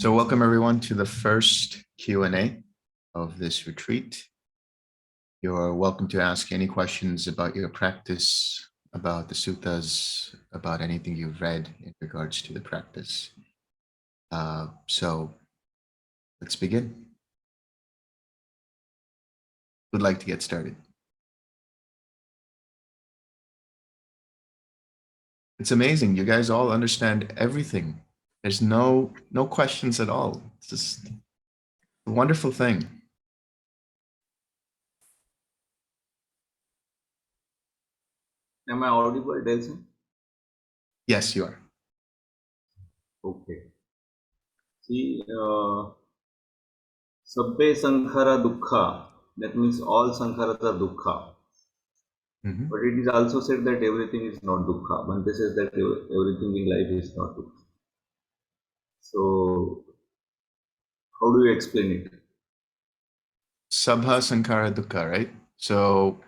So welcome everyone to the first Q&A of this retreat. You're welcome to ask any questions about your practice, about the suttas, about anything you've read in regards to the practice. So let's begin. Who'd like to get started? It's amazing. You guys all understand everything. There's no questions at all. It's just a wonderful thing. Am I audible, Delson? Yes, you are. Okay. See, sabbe sankhara dukkha. That means all sankharas are dukkha. Mm-hmm. But it is also said that everything is not dukkha. Bhante says that everything in life is not dukkha. So, how do you explain it? Sabha sankhara dukkha, right? So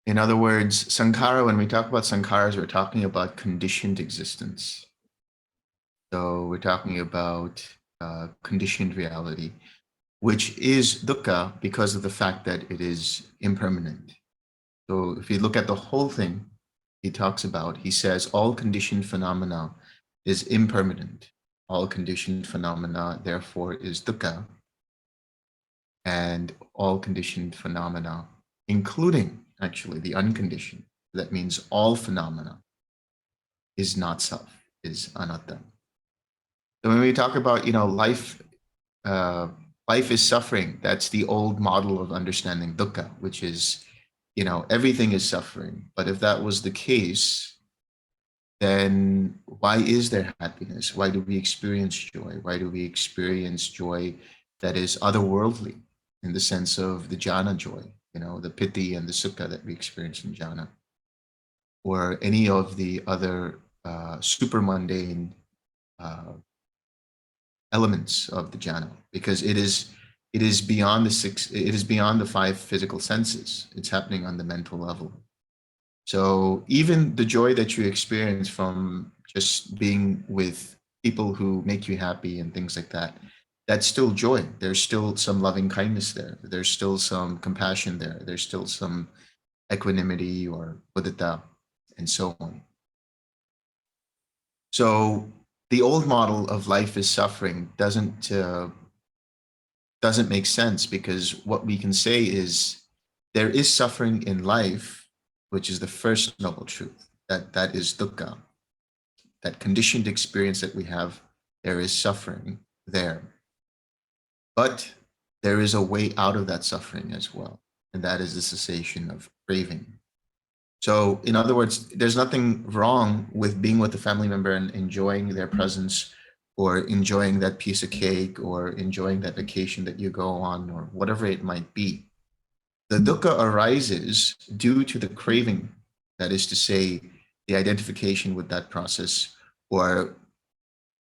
in other words, sankhara, when we talk about sankharas, we're talking about conditioned existence. So we're talking about conditioned reality, which is dukkha because of the fact that it is impermanent. So if you look at the whole thing, he says all conditioned phenomena is impermanent. All conditioned phenomena, therefore, is dukkha. And all conditioned phenomena, including actually the unconditioned, that means all phenomena, is not self, is anatta. So when we talk about, life is suffering, that's the old model of understanding dukkha, which is, everything is suffering. But if that was the case, then why is there happiness? Why do we experience joy? Why do we experience joy that is otherworldly in the sense of the jhana joy, the piti and the sukha that we experience in jhana, or any of the other super mundane elements of the jhana, because it is beyond the five physical senses. It's happening on the mental level. So even the joy that you experience from just being with people who make you happy and things like that, that's still joy. There's still some loving kindness there. There's still some compassion there. There's still some equanimity or buddhata and so on. So the old model of life is suffering doesn't make sense, because what we can say is there is suffering in life, which is the first noble truth, that is dukkha, that conditioned experience that we have. There is suffering there, but there is a way out of that suffering as well, and that is the cessation of craving. So in other words, there's nothing wrong with being with a family member and enjoying their presence, or enjoying that piece of cake, or enjoying that vacation that you go on, or whatever it might be. The dukkha arises due to the craving, that is to say, the identification with that process, or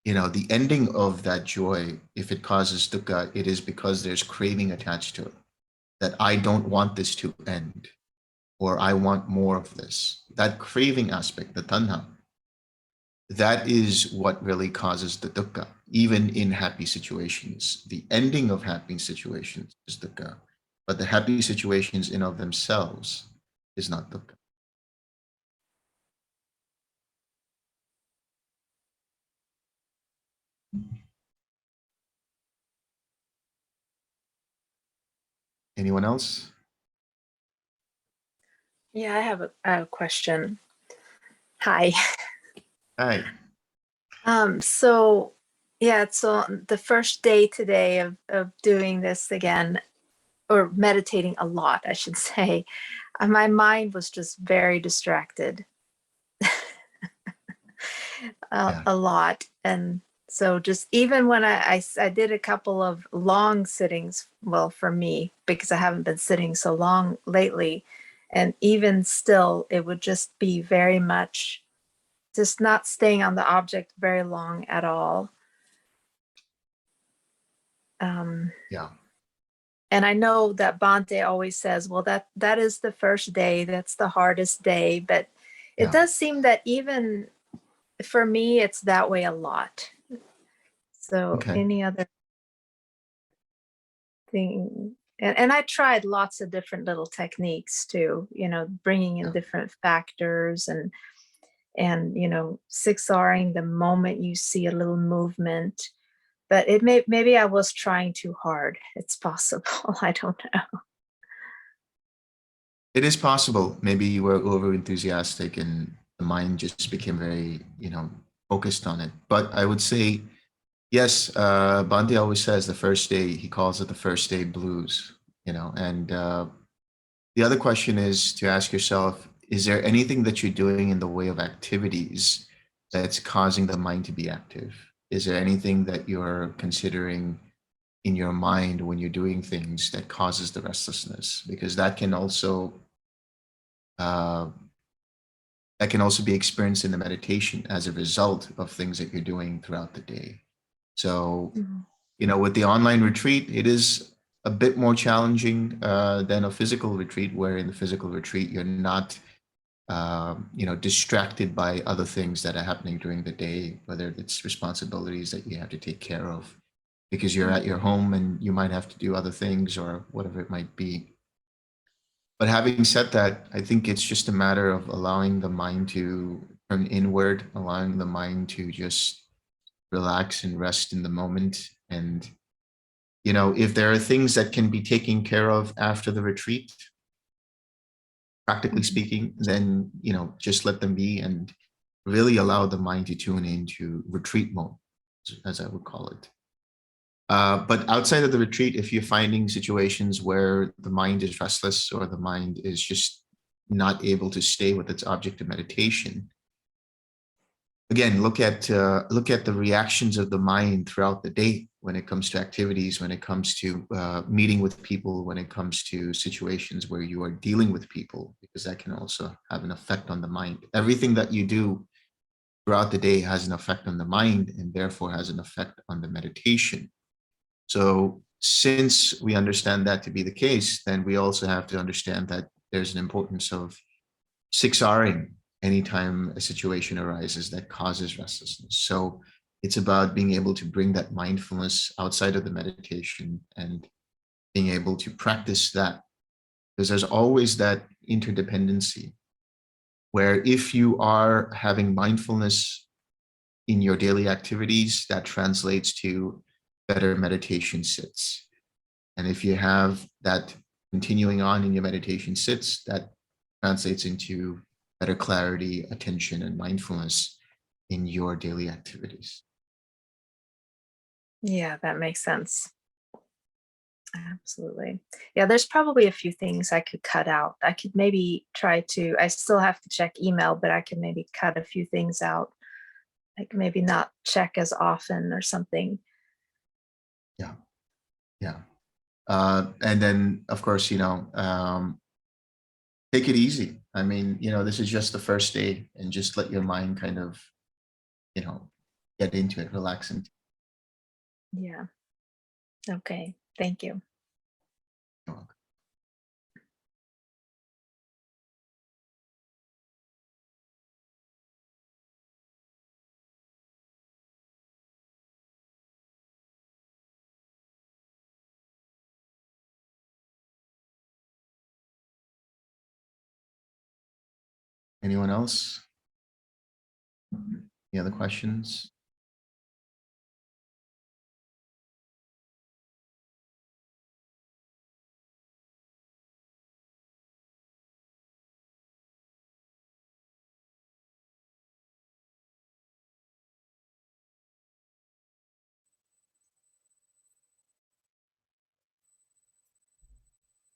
the ending of that joy. If it causes dukkha, it is because there's craving attached to it, that I don't want this to end, or I want more of this. That craving aspect, the tanha, that is what really causes the dukkha, even in happy situations. The ending of happy situations is dukkha, but the happy situations in of themselves is not dukkha. Anyone else? Yeah, I have a question. Hi. Hi. So the first day today of doing this again, or meditating a lot, I should say, my mind was just very distracted. A lot. And so just even when I did a couple of long sittings, well, for me, because I haven't been sitting so long lately, and even still, it would just be very much just not staying on the object very long at all. Yeah. And I know that Bhante always says, well, that is the first day, that's the hardest day. But it does seem that even for me, it's that way a lot. So Okay. any other thing, and I tried lots of different little techniques too, bringing in Yeah. different factors and 6Ring the moment you see a little movement. But maybe I was trying too hard. It's possible. I don't know. It is possible. Maybe you were over enthusiastic and the mind just became very, focused on it. But I would say, yes, Bhante always says the first day, he calls it the first day blues, and the other question is to ask yourself, is there anything that you're doing in the way of activities that's causing the mind to be active? Is there anything that you're considering in your mind when you're doing things that causes the restlessness? Because uh, that can also be experienced in the meditation as a result of things that you're doing throughout the day. So, with the online retreat, it is a bit more challenging than a physical retreat, where in the physical retreat, you're not, distracted by other things that are happening during the day, whether it's responsibilities that you have to take care of because you're at your home and you might have to do other things or whatever it might be. But having said that, I think it's just a matter of allowing the mind to turn inward, allowing the mind to just relax and rest in the moment. And, if there are things that can be taken care of after the retreat, practically speaking, then, just let them be and really allow the mind to tune into retreat mode, as I would call it. But outside of the retreat, if you're finding situations where the mind is restless or the mind is just not able to stay with its object of meditation, again, look at the reactions of the mind throughout the day when it comes to activities, when it comes to meeting with people, when it comes to situations where you are dealing with people, because that can also have an effect on the mind. Everything that you do throughout the day has an effect on the mind and therefore has an effect on the meditation. So since we understand that to be the case, then we also have to understand that there's an importance of 6Ring anytime a situation arises that causes restlessness. So it's about being able to bring that mindfulness outside of the meditation and being able to practice that, because there's always that interdependency where if you are having mindfulness in your daily activities, that translates to better meditation sits. And if you have that continuing on in your meditation sits, that translates into better clarity, attention, and mindfulness in your daily activities. Yeah, that makes sense. Absolutely. Yeah, there's probably a few things I could cut out. I could maybe I still have to check email, but I could maybe cut a few things out. Like maybe not check as often or something. Yeah. Yeah. And then, of course, take it easy. I mean, this is just the first day and just let your mind kind of, get into it, relax into Yeah. Okay. Thank you. it. Anyone else? Any other questions?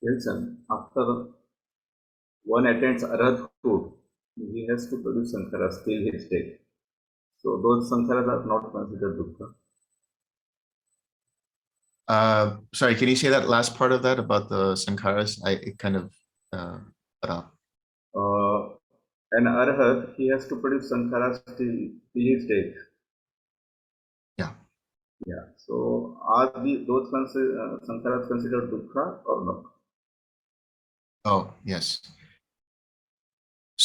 Delson, after one attends arahanthood, he has to produce sankharas till his death. So those sankharas are not considered dukkha. Sorry, can you say that last part of that about the sankharas? It kind of cut off. An arahant, he has to produce sankharas till his death. Yeah. Yeah. So are those sankharas considered dukkha or not? Oh, yes.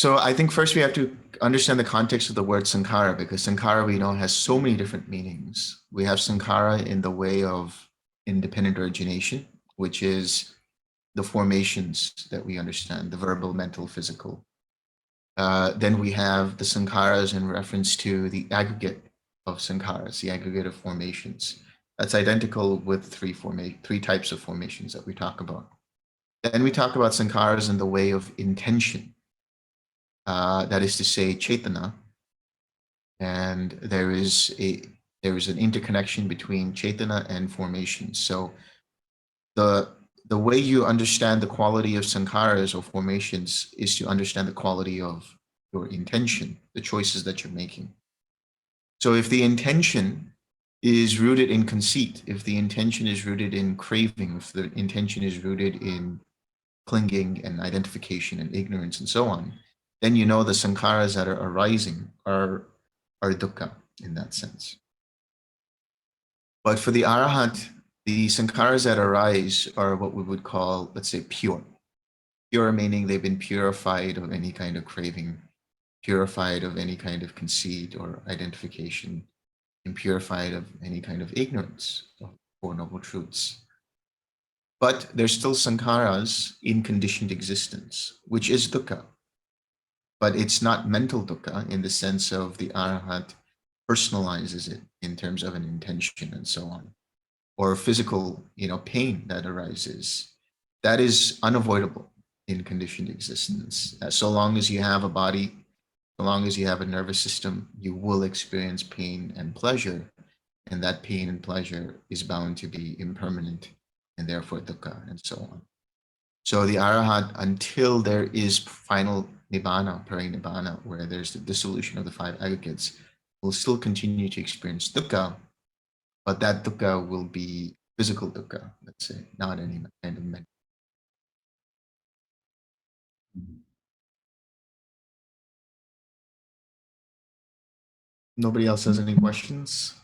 So I think first we have to understand the context of the word sankhara, because sankhara, we know, has so many different meanings. We have sankhara in the way of independent origination, which is the formations that we understand, the verbal, mental, physical. Then we have the sankharas in reference to the aggregate of sankharas, the aggregate of formations. That's identical with three types of formations that we talk about. Then we talk about sankharas in the way of intention. That is to say, cetana. And there is an interconnection between cetana and formation. So the way you understand the quality of sankharas or formations is to understand the quality of your intention, the choices that you're making. So if the intention is rooted in conceit, if the intention is rooted in craving, if the intention is rooted in clinging and identification and ignorance and so on, then you know the sankharas that are arising are dukkha in that sense. But for the arahant, the sankharas that arise are what we would call, let's say, pure. Pure meaning they've been purified of any kind of craving, purified of any kind of conceit or identification, and purified of any kind of ignorance of Four Noble Truths. But there's still sankharas in conditioned existence, which is dukkha. But it's not mental dukkha in the sense of the arahant personalizes it in terms of an intention and so on, or physical, pain that arises. That is unavoidable in conditioned existence. So long as you have a body, so long as you have a nervous system, you will experience pain and pleasure, and that pain and pleasure is bound to be impermanent and therefore dukkha and so on. So the arahant, until there is final nibbana, parinibbana, where there's the dissolution of the five aggregates, will still continue to experience dukkha, but that dukkha will be physical dukkha, let's say, not any kind of mental. Nobody else has any questions?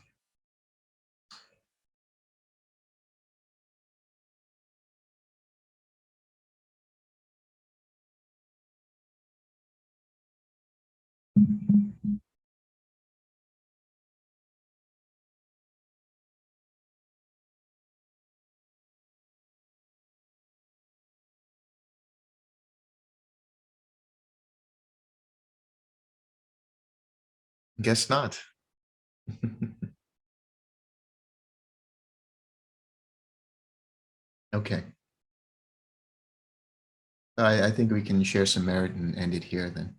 Guess not. Okay. I think we can share some merit and end it here then.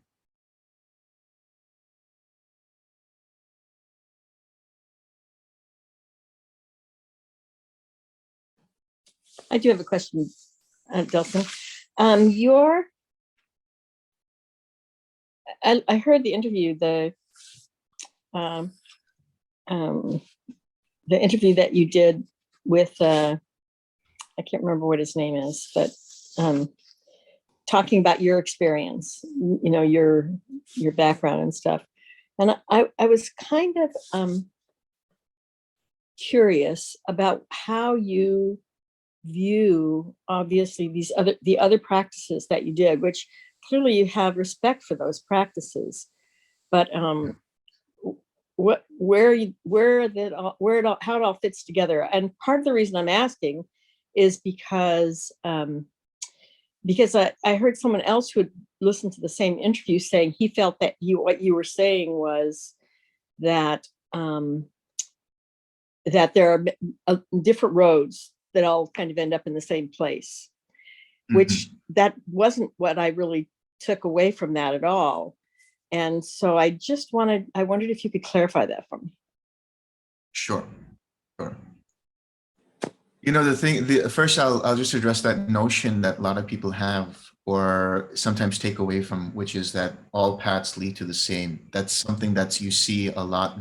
I do have a question, Delson. I heard the interview, the interview that you did with, I can't remember what his name is, but talking about your experience, your background and stuff. And I was kind of curious about how you view, obviously, the other practices that you did, which clearly you have respect for those practices, but how it all fits together. And part of the reason I'm asking is because I heard someone else who had listened to the same interview saying he felt that what you were saying was that that there are different roads that all kind of end up in the same place, which that wasn't what I really took away from that at all. And so I wondered if you could clarify that for me. Sure. First I'll just address that notion that a lot of people have or sometimes take away from, which is that all paths lead to the same. That's something that you see a lot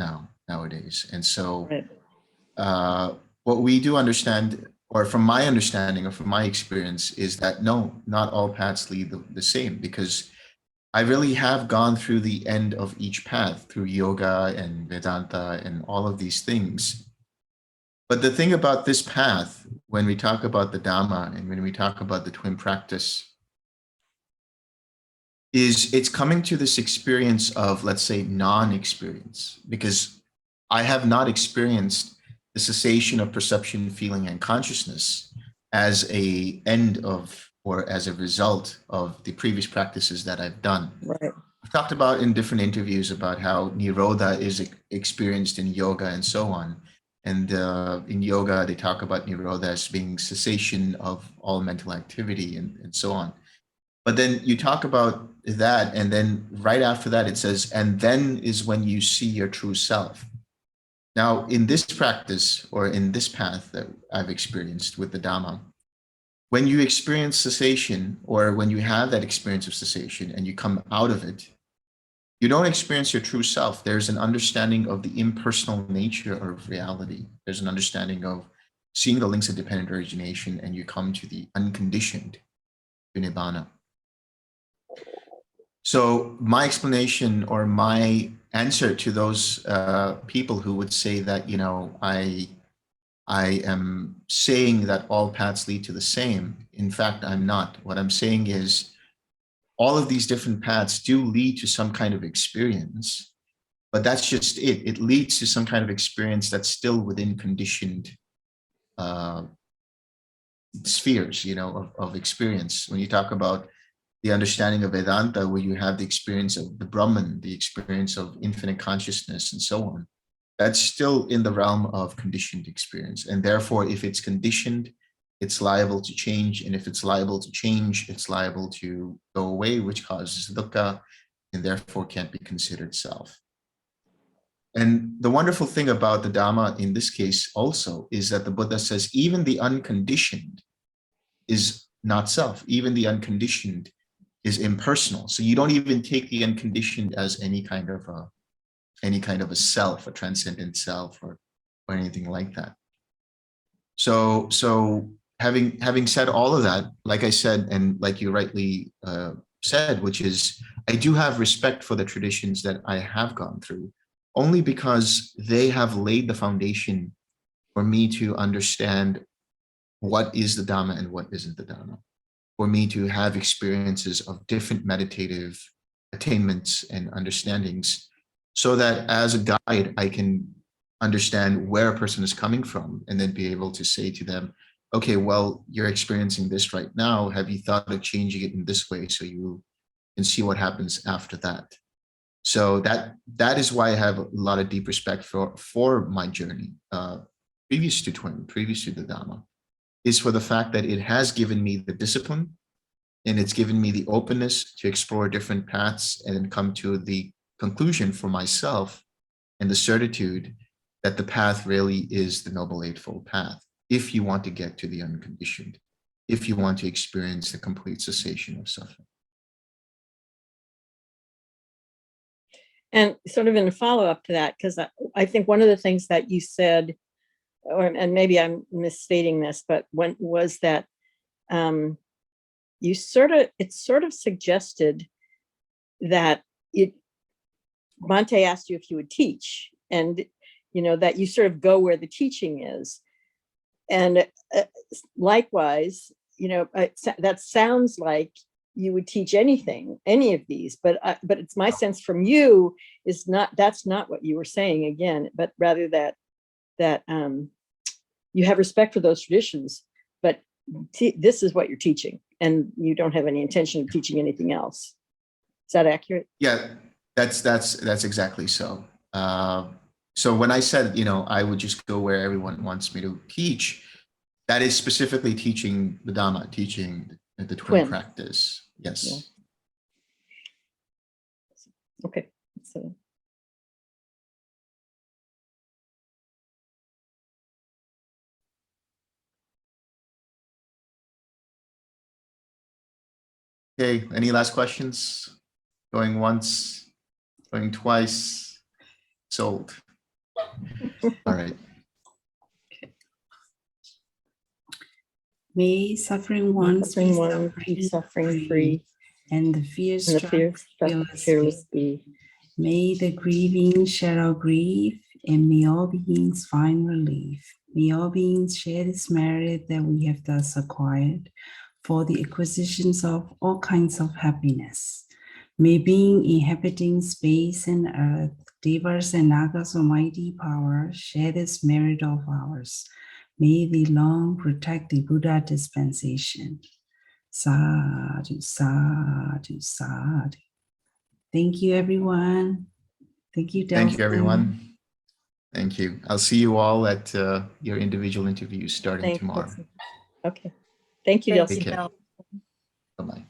nowadays. And so right. What we do understand, or from my understanding or from my experience, is that no, not all paths lead the same, because I really have gone through the end of each path through yoga and Vedanta and all of these things. But the thing about this path, when we talk about the Dhamma and when we talk about the TWIM practice, is it's coming to this experience of, let's say, non-experience, because I have not experienced the cessation of perception, feeling, and consciousness as a end of, or as a result of the previous practices that I've done. Right. I've talked about in different interviews about how Nirodha is experienced in yoga and so on. And in yoga, they talk about Nirodha as being cessation of all mental activity and so on. But then you talk about that, and then right after that, it says, and then is when you see your true self. Now, in this practice, or in this path that I've experienced with the Dhamma, when you experience cessation, or when you have that experience of cessation and you come out of it, you don't experience your true self. There's an understanding of the impersonal nature of reality. There's an understanding of seeing the links of dependent origination, and you come to the unconditioned, to Nibbana. So my explanation, or my answer to those people who would say that, you know, I am saying that all paths lead to the same. In fact, I'm not. What I'm saying is all of these different paths do lead to some kind of experience, but that's just it. It leads to some kind of experience that's still within conditioned spheres, you know, of experience. When you talk about the understanding of Vedanta, where you have the experience of the Brahman, the experience of infinite consciousness, and so on, that's still in the realm of conditioned experience. And therefore, if it's conditioned, it's liable to change. And if it's liable to change, it's liable to go away, which causes dukkha, and therefore can't be considered self. And the wonderful thing about the Dhamma in this case also is that the Buddha says even the unconditioned is not self. Even the unconditioned is impersonal. So you don't even take the unconditioned as any kind of a self, a transcendent self, or anything like that. So having said all of that, like I said, and like you rightly said, which is, I do have respect for the traditions that I have gone through, only because they have laid the foundation for me to understand what is the Dhamma and what isn't the Dhamma, for me to have experiences of different meditative attainments and understandings, so that as a guide, I can understand where a person is coming from, and then be able to say to them, okay, well, you're experiencing this right now. Have you thought of changing it in this way so you can see what happens after that? So that is why I have a lot of deep respect for my journey, previous to TWIM, previous to the Dhamma, is for the fact that it has given me the discipline, and it's given me the openness to explore different paths and then come to the conclusion for myself, and the certitude that the path really is the Noble Eightfold Path, if you want to get to the unconditioned, if you want to experience the complete cessation of suffering. And sort of in a follow-up to that, because I think one of the things that you said, and maybe I'm misstating this, but when was that it sort of suggested that Bhante asked you if you would teach, and you know that you sort of go where the teaching is, and likewise, you know, that sounds like you would teach anything, any of these, but it's my sense from you is that's not what you were saying again, but rather that you have respect for those traditions, but this is what you're teaching, and you don't have any intention of teaching anything else. Is that accurate? Yeah, that's exactly so. So when I said, you know, I would just go where everyone wants me to teach, that is specifically teaching the Dhamma, teaching the TWIM practice. Yes. Yeah. Okay. So. Okay, any last questions? Going once, going twice, sold. All right. May suffering ones be suffering free, and the fearless be. May the grieving share our grief, and may all beings find relief. May all beings share this merit that we have thus acquired for the acquisitions of all kinds of happiness. May being inhabiting space and earth, Devas and Nagas almighty power, share this merit of ours. May they long protect the Buddha dispensation. Sadhu, sadhu, sadhu. Thank you, everyone. Thank you, Delson. Thank you, everyone. Thank you. I'll see you all at your individual interviews starting Thank tomorrow. you. Okay. Thank you, Thank Delson. Take you, care. Del. Bye-bye.